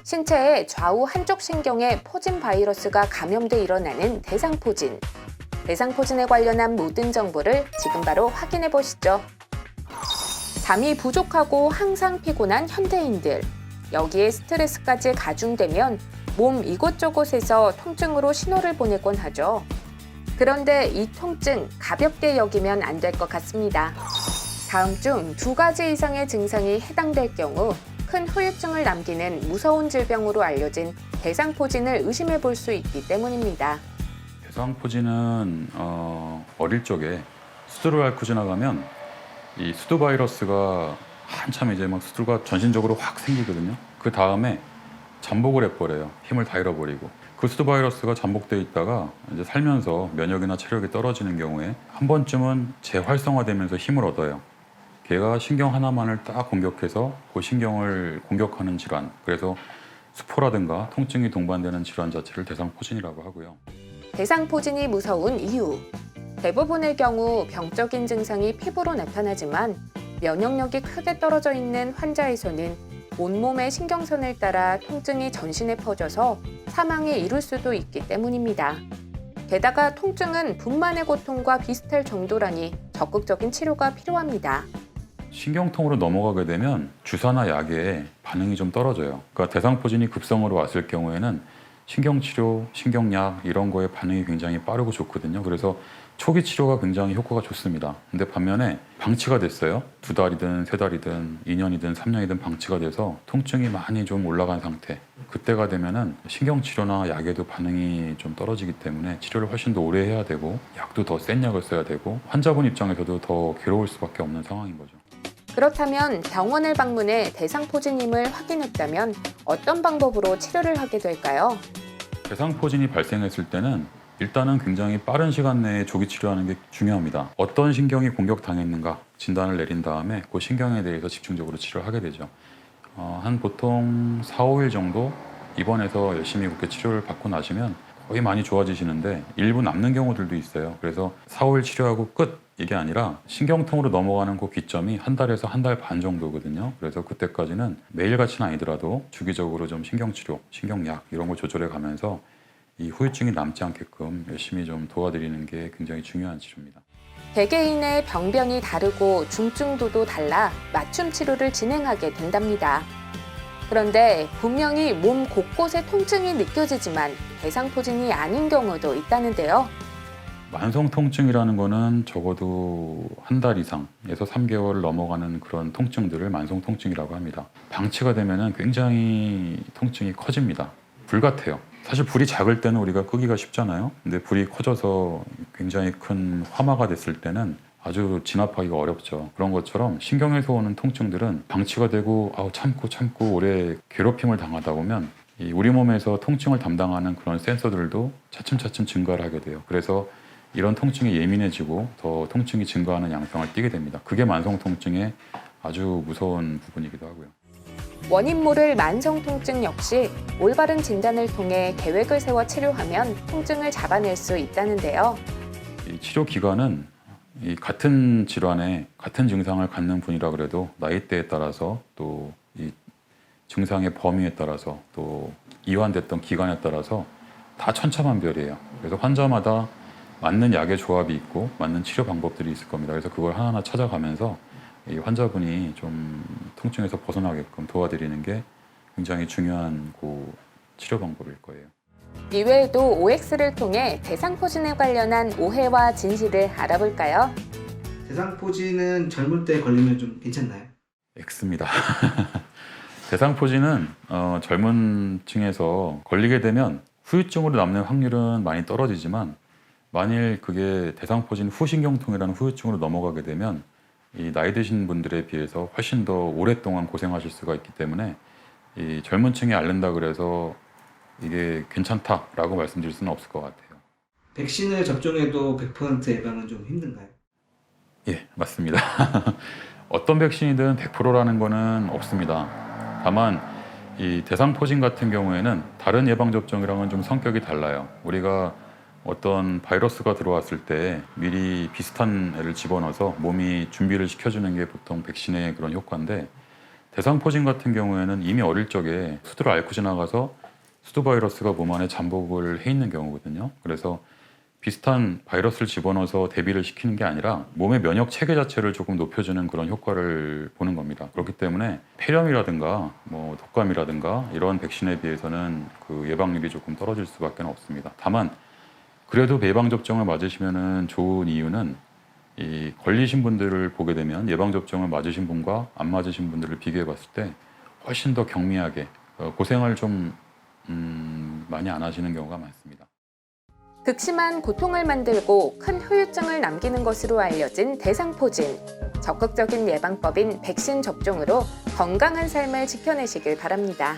신체의 좌우 한쪽 신경에 포진 바이러스가 감염돼 일어나는 대상포진. 대상포진에 관련한 모든 정보를 지금 바로 확인해 보시죠. 잠이 부족하고 항상 피곤한 현대인들. 여기에 스트레스까지 가중되면 몸 이곳저곳에서 통증으로 신호를 보내곤 하죠. 그런데 이 통증 가볍게 여기면 안 될 것 같습니다. 다음 중 2가지 이상의 증상이 해당될 경우 큰 후유증을 남기는 무서운 질병으로 알려진 대상포진을 의심해 볼 수 있기 때문입니다. 대상포진은 어릴 적에 수두를 앓고 지나가면 이 수두 바이러스가 한참 이제 막 수두가 전신적으로 확 생기거든요. 그 다음에 잠복을 해버려요. 힘을 다 잃어버리고. 그 수두 바이러스가 잠복돼 있다가 이제 살면서 면역이나 체력이 떨어지는 경우에 한 번쯤은 재활성화되면서 힘을 얻어요. 걔가 신경 하나만을 딱 공격해서 그 신경을 공격하는 질환. 그래서 수포라든가 통증이 동반되는 질환 자체를 대상포진이라고 하고요. 대상포진이 무서운 이유. 대부분의 경우 병적인 증상이 피부로 나타나지만 면역력이 크게 떨어져 있는 환자에서는 온몸의 신경선을 따라 통증이 전신에 퍼져서 사망에 이를 수도 있기 때문입니다. 게다가 통증은 분만의 고통과 비슷할 정도라니 적극적인 치료가 필요합니다. 신경통으로 넘어가게 되면 주사나 약에 반응이 좀 떨어져요. 그러니까 대상포진이 급성으로 왔을 경우에는 신경치료, 신경약 이런 거에 반응이 굉장히 빠르고 좋거든요. 그래서 초기 치료가 굉장히 효과가 좋습니다. 근데 반면에 방치가 됐어요. 2달이든 3달이든 2년이든 3년이든 방치가 돼서 통증이 많이 좀 올라간 상태. 그때가 되면은 신경치료나 약에도 반응이 좀 떨어지기 때문에 치료를 훨씬 더 오래 해야 되고 약도 더 센 약을 써야 되고 환자분 입장에서도 더 괴로울 수밖에 없는 상황인 거죠. 그렇다면 병원을 방문해 대상포진임을 확인했다면 어떤 방법으로 치료를 하게 될까요? 대상포진이 발생했을 때는 일단은 굉장히 빠른 시간 내에 조기 치료하는 게 중요합니다. 어떤 신경이 공격당했는가 진단을 내린 다음에 그 신경에 대해서 집중적으로 치료를 하게 되죠. 한 보통 4, 5일 정도 입원해서 열심히 그렇게 치료를 받고 나시면 거의 많이 좋아지시는데 일부 남는 경우들도 있어요. 그래서 4, 5일 치료하고 끝 이게 아니라 신경통으로 넘어가는 그 기점이 1달에서 1달 반 정도거든요. 그래서 그때까지는 매일같이는 아니더라도 주기적으로 좀 신경치료, 신경약 이런 걸 조절해 가면서 이 후유증이 남지 않게끔 열심히 좀 도와드리는 게 굉장히 중요한 치료입니다. 개개인의 병변이 다르고 중증도도 달라 맞춤 치료를 진행하게 된답니다. 그런데 분명히 몸 곳곳에 통증이 느껴지지만 대상포진이 아닌 경우도 있다는데요. 만성 통증이라는 거는 적어도 1달 이상에서 3개월을 넘어가는 그런 통증들을 만성 통증이라고 합니다. 방치가 되면은 굉장히 통증이 커집니다. 불 같아요. 사실 불이 작을 때는 우리가 끄기가 쉽잖아요. 근데 불이 커져서 굉장히 큰 화마가 됐을 때는 아주 진압하기가 어렵죠. 그런 것처럼 신경에서 오는 통증들은 방치가 되고 참고 오래 괴롭힘을 당하다 보면 이 우리 몸에서 통증을 담당하는 그런 센서들도 차츰차츰 증가를 하게 돼요. 그래서 이런 통증에 예민해지고 더 통증이 증가하는 양상을 띠게 됩니다. 그게 만성 통증의 아주 무서운 부분이기도 하고요. 원인 모를 만성 통증 역시 올바른 진단을 통해 계획을 세워 치료하면 통증을 잡아낼 수 있다는데요. 이 치료 기간은 이 같은 질환에 같은 증상을 갖는 분이라 그래도 나이대에 따라서 또 이 증상의 범위에 따라서 또 이완됐던 기간에 따라서 다 천차만별이에요. 그래서 환자마다 맞는 약의 조합이 있고 맞는 치료 방법들이 있을 겁니다. 그래서 그걸 하나하나 찾아가면서 이 환자분이 좀 통증에서 벗어나게끔 도와드리는 게 굉장히 중요한 치료 방법일 거예요. 이외에도 OX를 통해 대상포진에 관련한 오해와 진실을 알아볼까요? 대상포진은 젊을 때 걸리면 좀 괜찮나요? X입니다. 대상포진은 젊은 층에서 걸리게 되면 후유증으로 남는 확률은 많이 떨어지지만 만일 그게 대상포진 후신경통이라는 후유증으로 넘어가게 되면 이 나이 드신 분들에 비해서 훨씬 더 오랫동안 고생하실 수가 있기 때문에 이 젊은 층에 앓는다 그래서 이게 괜찮다라고 말씀드릴 수는 없을 것 같아요. 백신을 접종해도 100% 예방은 좀 힘든가요? 예, 맞습니다. 어떤 백신이든 100%라는 거는 없습니다. 다만 이 대상포진 같은 경우에는 다른 예방접종이랑은 좀 성격이 달라요. 우리가 어떤 바이러스가 들어왔을 때 미리 비슷한 애를 집어넣어서 몸이 준비를 시켜주는 게 보통 백신의 그런 효과인데 대상포진 같은 경우에는 이미 어릴 적에 수두를 앓고 지나가서 수두 바이러스가 몸 안에 잠복을 해 있는 경우거든요. 그래서 비슷한 바이러스를 집어넣어서 대비를 시키는 게 아니라 몸의 면역 체계 자체를 조금 높여주는 그런 효과를 보는 겁니다. 그렇기 때문에 폐렴이라든가 뭐 독감이라든가 이런 백신에 비해서는 그 예방률이 조금 떨어질 수밖에 없습니다. 다만 그래도 예방 접종을 맞으시면은 좋은 이유는 이 걸리신 분들을 보게 되면 예방 접종을 맞으신 분과 안 맞으신 분들을 비교해 봤을 때 훨씬 더 경미하게 고생을 좀 많이 안 하시는 경우가 많습니다. 극심한 고통을 만들고 큰 후유증을 남기는 것으로 알려진 대상포진. 적극적인 예방법인 백신 접종으로 건강한 삶을 지켜내시길 바랍니다.